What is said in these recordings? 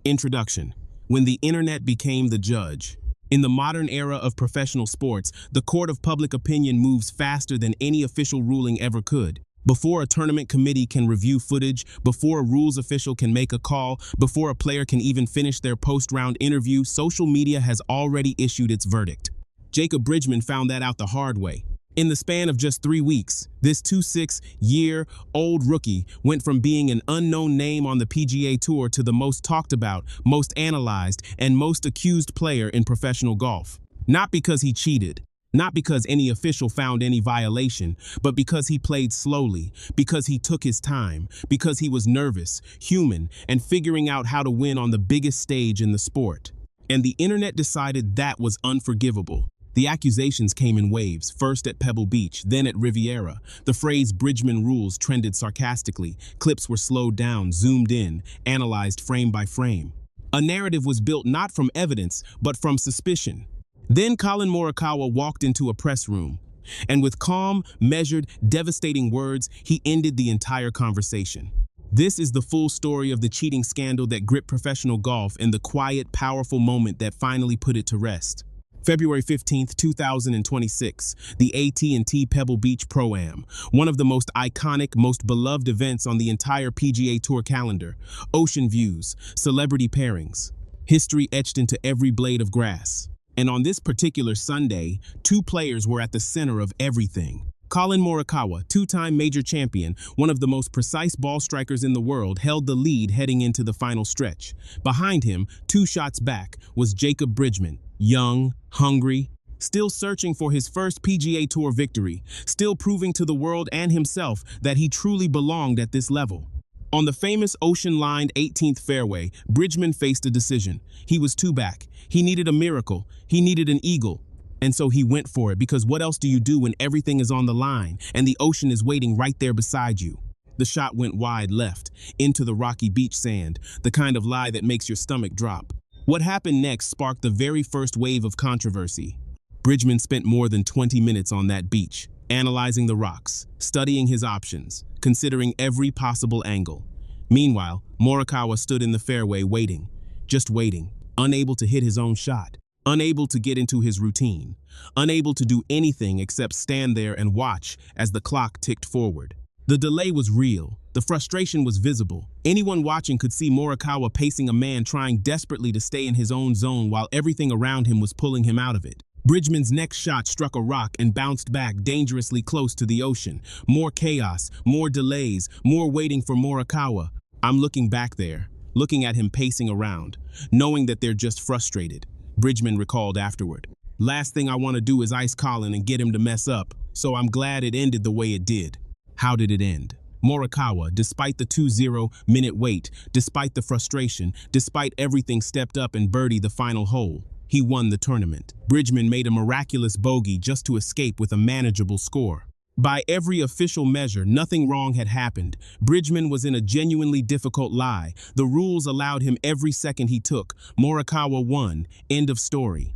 Introduction. When the internet became the judge. In the modern era of professional sports, the court of public opinion moves faster than any official ruling ever could. Before a tournament committee can review footage, before a rules official can make a call, before a player can even finish their post-round interview, social media has already issued its verdict. Jacob Bridgman found that out the hard way. In the span of just 3 weeks, this 26-year-old rookie went from being an unknown name on the PGA Tour to the most talked about, most analyzed, and most accused player in professional golf. Not because he cheated, not because any official found any violation, but because he played slowly, because he took his time, because he was nervous, human, and figuring out how to win on the biggest stage in the sport. And the internet decided that was unforgivable. The accusations came in waves, first at Pebble Beach, then at Riviera. The phrase Bridgman rules trended sarcastically. Clips were slowed down, zoomed in, analyzed frame by frame. A narrative was built not from evidence, but from suspicion. Then Collin Morikawa walked into a press room, and with calm, measured, devastating words, he ended the entire conversation. This is the full story of the cheating scandal that gripped professional golf and the quiet, powerful moment that finally put it to rest. February 15, 2026, the AT&T Pebble Beach Pro-Am, one of the most iconic, most beloved events on the entire PGA Tour calendar. Ocean views, celebrity pairings, history etched into every blade of grass. And on this particular Sunday, 2 players were at the center of everything. Collin Morikawa, 2-time major champion, one of the most precise ball strikers in the world, held the lead heading into the final stretch. Behind him, 2 shots back, was Jacob Bridgman, young, hungry, still searching for his first PGA Tour victory, still proving to the world and himself that he truly belonged at this level. On the famous ocean-lined 18th fairway, Bridgman faced a decision. He was 2 back. He needed a miracle. He needed an eagle. And so he went for it, because what else do you do when everything is on the line and the ocean is waiting right there beside you? The shot went wide left, into the rocky beach sand, the kind of lie that makes your stomach drop. What happened next sparked the very first wave of controversy. Bridgman spent more than 20 minutes on that beach, analyzing the rocks, studying his options, considering every possible angle. Meanwhile, Morikawa stood in the fairway waiting, just waiting, unable to hit his own shot, unable to get into his routine, unable to do anything except stand there and watch as the clock ticked forward. The delay was real. The frustration was visible. Anyone watching could see Morikawa pacing a man trying desperately to stay in his own zone while everything around him was pulling him out of it. Bridgman's next shot struck a rock and bounced back dangerously close to the ocean. More chaos, more delays, more waiting for Morikawa. I'm looking back there, looking at him pacing around, knowing that they're just frustrated. Bridgman recalled afterward. Last thing I want to do is ice Collin and get him to mess up, so I'm glad it ended the way it did. How did it end? Morikawa, despite the 20-minute wait, despite the frustration, despite everything, stepped up and birdied the final hole. He won the tournament. Bridgman made a miraculous bogey just to escape with a manageable score. By every official measure, nothing wrong had happened. Bridgman was in a genuinely difficult lie. The rules allowed him every second he took. Morikawa won. End of story.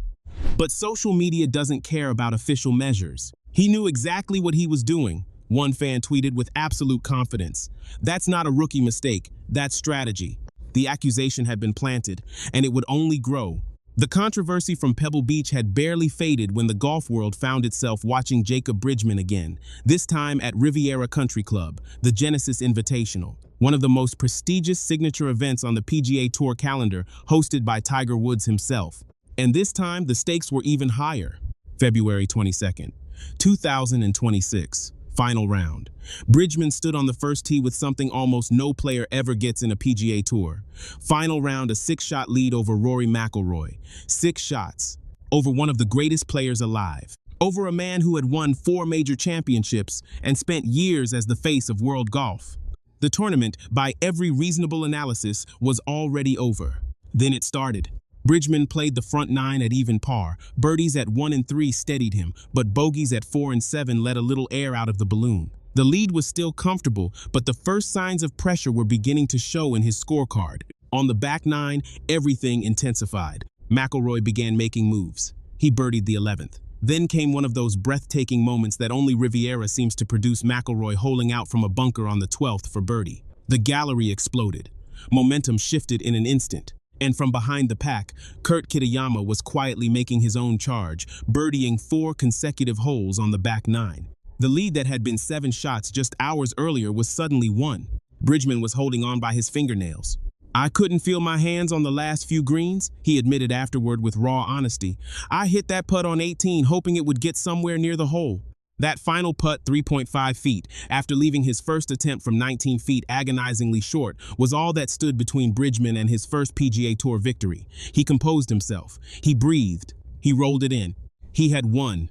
But social media doesn't care about official measures. He knew exactly what he was doing. One fan tweeted with absolute confidence, "That's not a rookie mistake, that's strategy." The accusation had been planted, and it would only grow. The controversy from Pebble Beach had barely faded when the golf world found itself watching Jacob Bridgman again, this time at Riviera Country Club, the Genesis Invitational, one of the most prestigious signature events on the PGA Tour calendar, hosted by Tiger Woods himself. And this time, the stakes were even higher. February 22nd, 2026. Final round. Bridgman stood on the first tee with something almost no player ever gets in a PGA Tour. Final round, a 6-shot lead over Rory McIlroy. 6 shots. Over one of the greatest players alive. Over a man who had won 4 major championships and spent years as the face of world golf. The tournament, by every reasonable analysis, was already over. Then it started. Bridgman played the front 9 at even par. Birdies at 1 and 3 steadied him, but bogeys at 4 and 7 let a little air out of the balloon. The lead was still comfortable, but the first signs of pressure were beginning to show in his scorecard. On the back 9, everything intensified. McIlroy began making moves. He birdied the 11th. Then came one of those breathtaking moments that only Riviera seems to produce, McIlroy holing out from a bunker on the 12th for birdie. The gallery exploded. Momentum shifted in an instant. And from behind the pack, Kurt Kitayama was quietly making his own charge, birdieing 4 consecutive holes on the back 9. The lead that had been 7 shots just hours earlier was suddenly 1. Bridgman was holding on by his fingernails. "I couldn't feel my hands on the last few greens," he admitted afterward with raw honesty. "I hit that putt on 18 hoping it would get somewhere near the hole." That final putt, 3.5 feet, after leaving his first attempt from 19 feet agonizingly short, was all that stood between Bridgman and his first PGA Tour victory. He composed himself. He breathed. He rolled it in. He had won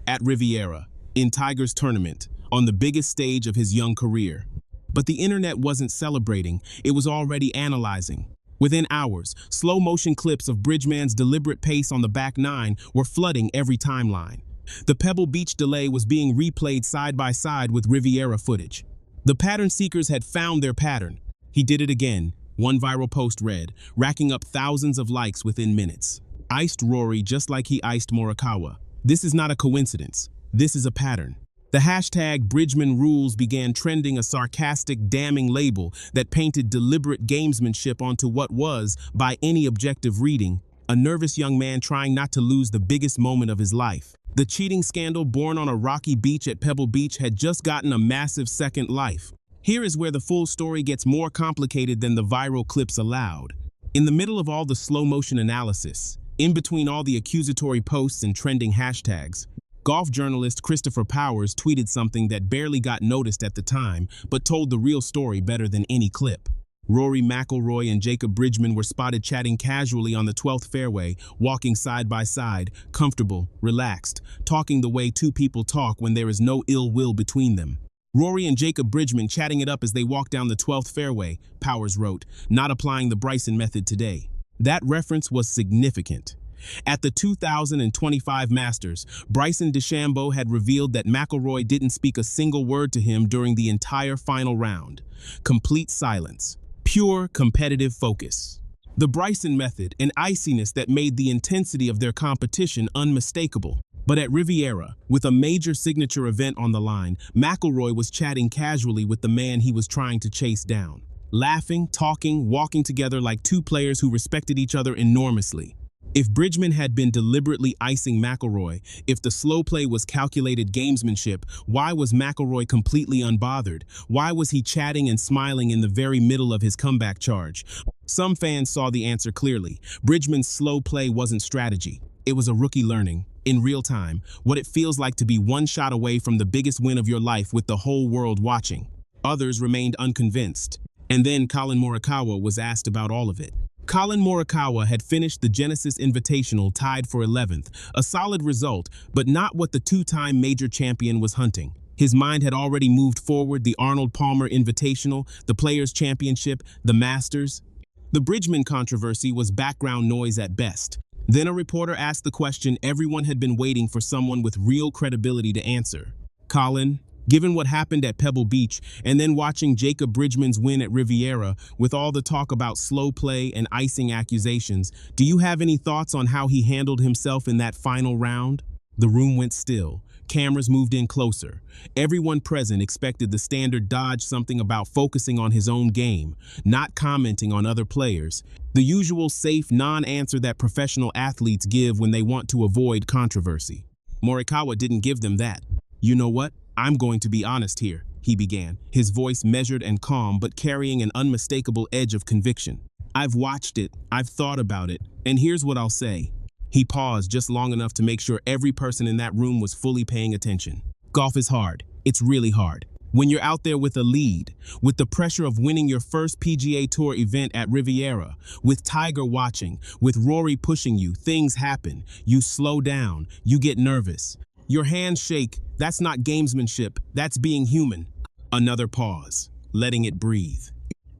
at Riviera, in Tiger's tournament, on the biggest stage of his young career. But the internet wasn't celebrating, it was already analyzing. Within hours, slow-motion clips of Bridgman's deliberate pace on the back 9 were flooding every timeline. The Pebble Beach delay was being replayed side by side with Riviera footage. The pattern seekers had found their pattern. He did it again, one viral post read, racking up thousands of likes within minutes. "Iced Rory just like he iced Morikawa. This is not a coincidence. This is a pattern." The hashtag Bridgman Rules began trending, a sarcastic, damning label that painted deliberate gamesmanship onto what was, by any objective reading, a nervous young man trying not to lose the biggest moment of his life. The cheating scandal born on a rocky beach at Pebble Beach had just gotten a massive second life. Here is where the full story gets more complicated than the viral clips allowed. In the middle of all the slow-motion analysis, in between all the accusatory posts and trending hashtags, golf journalist Christopher Powers tweeted something that barely got noticed at the time, but told the real story better than any clip. Rory McIlroy and Jacob Bridgman were spotted chatting casually on the 12th fairway, walking side by side, comfortable, relaxed, talking the way two people talk when there is no ill will between them. Rory and Jacob Bridgman chatting it up as they walk down the 12th fairway, Powers wrote, not applying the Bryson method today. That reference was significant. At the 2025 Masters, Bryson DeChambeau had revealed that McIlroy didn't speak a single word to him during the entire final round. Complete silence. Pure competitive focus. The Bryson method, an iciness that made the intensity of their competition unmistakable. But at Riviera, with a major signature event on the line, McIlroy was chatting casually with the man he was trying to chase down. Laughing, talking, walking together like two players who respected each other enormously. If Bridgman had been deliberately icing McIlroy, if the slow play was calculated gamesmanship, why was McIlroy completely unbothered? Why was he chatting and smiling in the very middle of his comeback charge? Some fans saw the answer clearly. Bridgman's slow play wasn't strategy. It was a rookie learning, in real time, what it feels like to be one shot away from the biggest win of your life with the whole world watching. Others remained unconvinced. And then Collin Morikawa was asked about all of it. Collin Morikawa had finished the Genesis Invitational tied for 11th, a solid result, but not what the two-time major champion was hunting. His mind had already moved forward: the Arnold Palmer Invitational, the Players' Championship, the Masters. The Bridgman controversy was background noise at best. Then a reporter asked the question everyone had been waiting for someone with real credibility to answer. "Collin, given what happened at Pebble Beach and then watching Jacob Bridgman's win at Riviera, with all the talk about slow play and icing accusations, do you have any thoughts on how he handled himself in that final round?" The room went still. Cameras moved in closer. Everyone present expected the standard dodge, something about focusing on his own game, not commenting on other players. The usual safe non-answer that professional athletes give when they want to avoid controversy. Morikawa didn't give them that. "You know what? I'm going to be honest here," he began, his voice measured and calm but carrying an unmistakable edge of conviction. "I've watched it, I've thought about it, and here's what I'll say." He paused just long enough to make sure every person in that room was fully paying attention. Golf is hard. It's really hard. When you're out there with a lead, with the pressure of winning your first PGA Tour event at Riviera, with Tiger watching, with Rory pushing you, things happen. You slow down, you get nervous. Your hands shake. That's not gamesmanship, that's being human. Another pause, letting it breathe.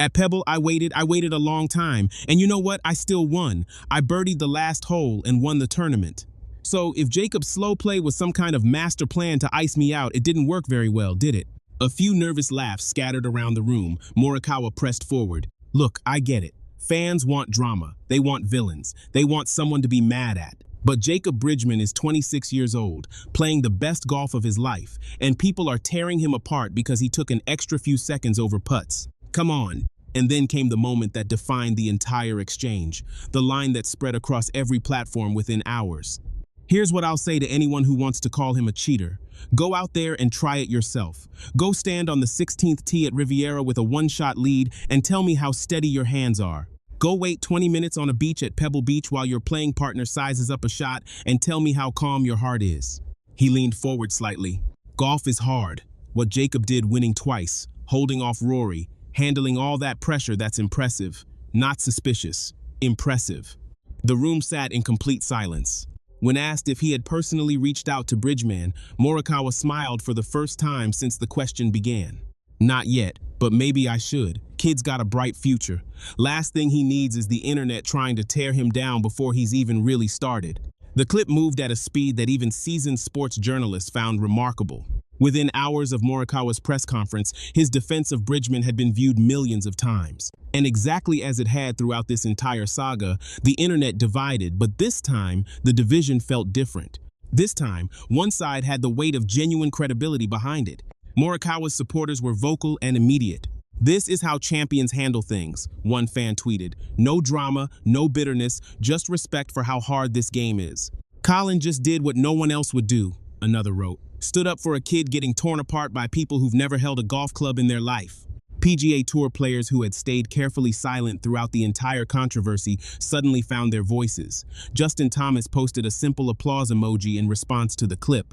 At Pebble, I waited a long time, and you know what? I still won. I birdied the last hole and won the tournament. So if Jacob's slow play was some kind of master plan to ice me out, it didn't work very well, did it? A few nervous laughs scattered around the room. Morikawa pressed forward. "Look, I get it. Fans want drama. They want villains. They want someone to be mad at. But Jacob Bridgman is 26 years old, playing the best golf of his life, and people are tearing him apart because he took an extra few seconds over putts. Come on, And then came the moment that defined the entire exchange, the line that spread across every platform within hours. Here's what I'll say to anyone who wants to call him a cheater. Go out there and try it yourself. Go stand on the 16th tee at Riviera with a one-shot lead and tell me how steady your hands are. Go wait 20 minutes on a beach at Pebble Beach while your playing partner sizes up a shot and tell me how calm your heart is. He leaned forward slightly. Golf is hard. What Jacob did, winning twice, holding off Rory, handling all that pressure, that's impressive. Not suspicious. Impressive. The room sat in complete silence. When asked if he had personally reached out to Bridgman, Morikawa smiled for the first time since the question began. Not yet, but maybe I should. Kid's got a bright future. Last thing he needs is the internet trying to tear him down before he's even really started. The clip moved at a speed that even seasoned sports journalists found remarkable. Within hours of Morikawa's press conference, his defense of Bridgman had been viewed millions of times. And exactly as it had throughout this entire saga, the internet divided, but this time, the division felt different. This time, one side had the weight of genuine credibility behind it. Morikawa's supporters were vocal and immediate. "This is how champions handle things," one fan tweeted. "No drama, no bitterness, just respect for how hard this game is." "Collin just did what no one else would do," another wrote. "Stood up for a kid getting torn apart by people who've never held a golf club in their life." PGA Tour players who had stayed carefully silent throughout the entire controversy suddenly found their voices. Justin Thomas posted a simple applause emoji in response to the clip.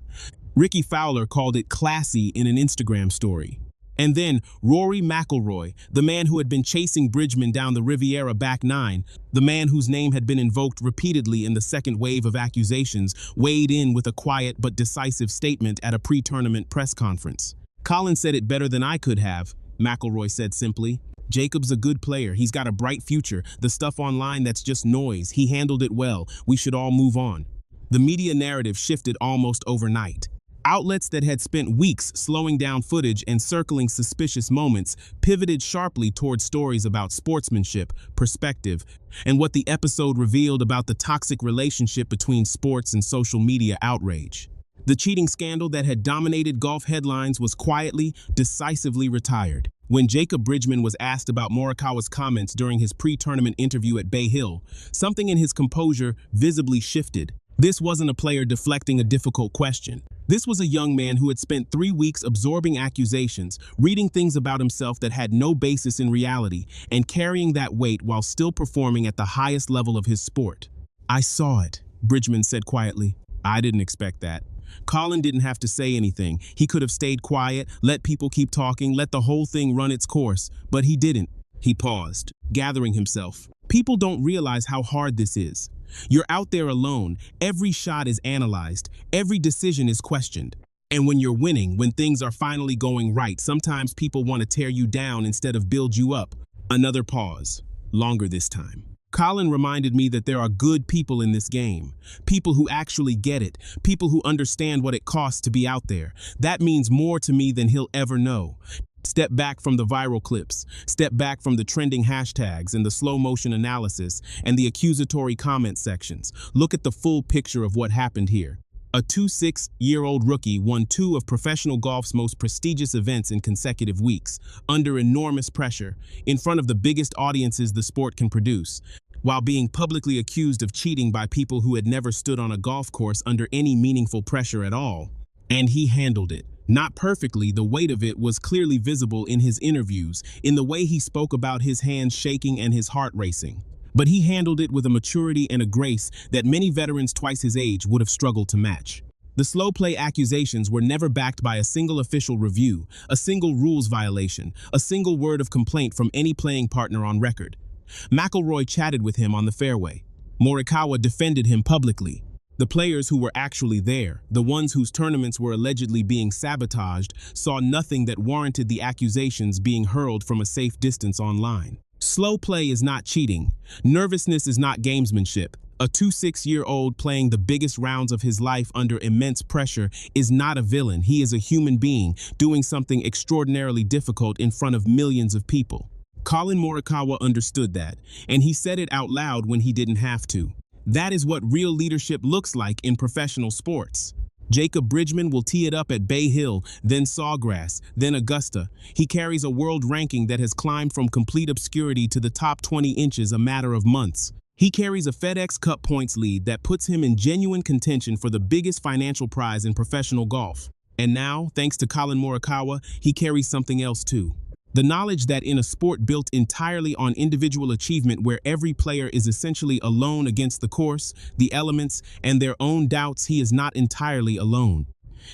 Ricky Fowler called it classy in an Instagram story. And then Rory McIlroy, the man who had been chasing Bridgman down the Riviera back nine, the man whose name had been invoked repeatedly in the second wave of accusations, weighed in with a quiet but decisive statement at a pre-tournament press conference. "Collin said it better than I could have," McIlroy said simply. "Jacob's a good player. He's got a bright future. The stuff online, that's just noise. He handled it well. We should all move on." The media narrative shifted almost overnight. Outlets that had spent weeks slowing down footage and circling suspicious moments pivoted sharply toward stories about sportsmanship, perspective, and what the episode revealed about the toxic relationship between sports and social media outrage. The cheating scandal that had dominated golf headlines was quietly, decisively retired. When Jacob Bridgman was asked about Morikawa's comments during his pre-tournament interview at Bay Hill, something in his composure visibly shifted. This wasn't a player deflecting a difficult question. This was a young man who had spent 3 weeks absorbing accusations, reading things about himself that had no basis in reality, and carrying that weight while still performing at the highest level of his sport. "I saw it," Bridgman said quietly. "I didn't expect that." Collin didn't have to say anything. He could have stayed quiet, let people keep talking, let the whole thing run its course, but he didn't. He paused, gathering himself. People don't realize how hard this is. You're out there alone, every shot is analyzed, every decision is questioned. And when you're winning, when things are finally going right, sometimes people want to tear you down instead of build you up. Another pause, longer this time. Collin reminded me that there are good people in this game. People who actually get it. People who understand what it costs to be out there. That means more to me than he'll ever know. Step back from the viral clips. Step back from the trending hashtags and the slow-motion analysis and the accusatory comment sections. Look at the full picture of what happened here. A 26-year-old rookie won 2 of professional golf's most prestigious events in consecutive weeks, under enormous pressure, in front of the biggest audiences the sport can produce, while being publicly accused of cheating by people who had never stood on a golf course under any meaningful pressure at all. And he handled it. Not perfectly, the weight of it was clearly visible in his interviews, in the way he spoke about his hands shaking and his heart racing. But he handled it with a maturity and a grace that many veterans twice his age would have struggled to match. The slow play accusations were never backed by a single official review, a single rules violation, a single word of complaint from any playing partner on record. McIlroy chatted with him on the fairway. Morikawa defended him publicly. The players who were actually there, the ones whose tournaments were allegedly being sabotaged, saw nothing that warranted the accusations being hurled from a safe distance online. Slow play is not cheating. Nervousness is not gamesmanship. A 26-year-old playing the biggest rounds of his life under immense pressure is not a villain. He is a human being doing something extraordinarily difficult in front of millions of people. Collin Morikawa understood that, and he said it out loud when he didn't have to. That is what real leadership looks like in professional sports. Jacob Bridgman will tee it up at Bay Hill, then Sawgrass, then Augusta. He carries a world ranking that has climbed from complete obscurity to the top 20 inches a matter of months. He carries a FedEx Cup points lead that puts him in genuine contention for the biggest financial prize in professional golf. And now, thanks to Collin Morikawa, he carries something else too. The knowledge that in a sport built entirely on individual achievement where every player is essentially alone against the course, the elements, and their own doubts, he is not entirely alone.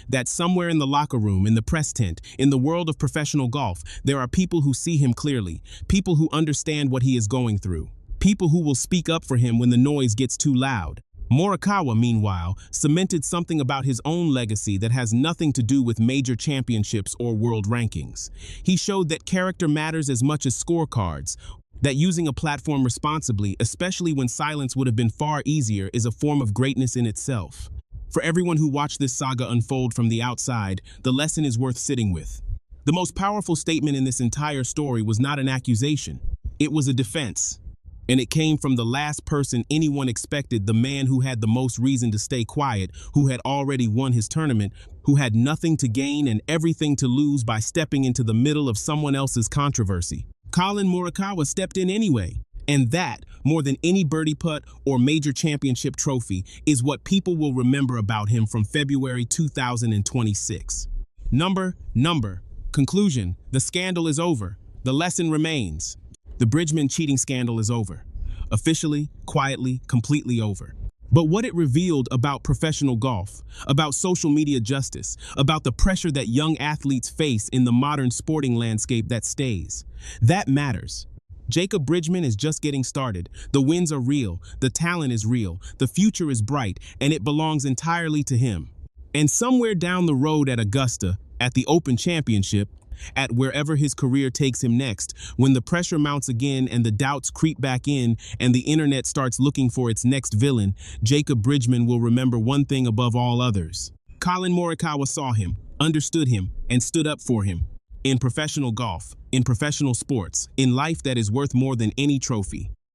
That somewhere in the locker room, in the press tent, in the world of professional golf, there are people who see him clearly, people who understand what he is going through, people who will speak up for him when the noise gets too loud. Morikawa, meanwhile, cemented something about his own legacy that has nothing to do with major championships or world rankings. He showed that character matters as much as scorecards, that using a platform responsibly, especially when silence would have been far easier, is a form of greatness in itself. For everyone who watched this saga unfold from the outside, the lesson is worth sitting with. The most powerful statement in this entire story was not an accusation. It was a defense. And it came from the last person anyone expected, the man who had the most reason to stay quiet, who had already won his tournament, who had nothing to gain and everything to lose by stepping into the middle of someone else's controversy. Collin Morikawa stepped in anyway. And that, more than any birdie putt or major championship trophy, is what people will remember about him from February 2026. Number. Conclusion. The scandal is over. The lesson remains. The Bridgman cheating scandal is over. Officially, quietly, completely over. But what it revealed about professional golf, about social media justice, about the pressure that young athletes face in the modern sporting landscape that stays, that matters. Jacob Bridgman is just getting started. The wins are real, the talent is real, the future is bright, and it belongs entirely to him. And somewhere down the road at Augusta, at the Open Championship, at wherever his career takes him next, when the pressure mounts again and the doubts creep back in and the internet starts looking for its next villain, Jacob Bridgman will remember one thing above all others. Collin Morikawa saw him, understood him, and stood up for him. In professional golf, in professional sports, in life that is worth more than any trophy.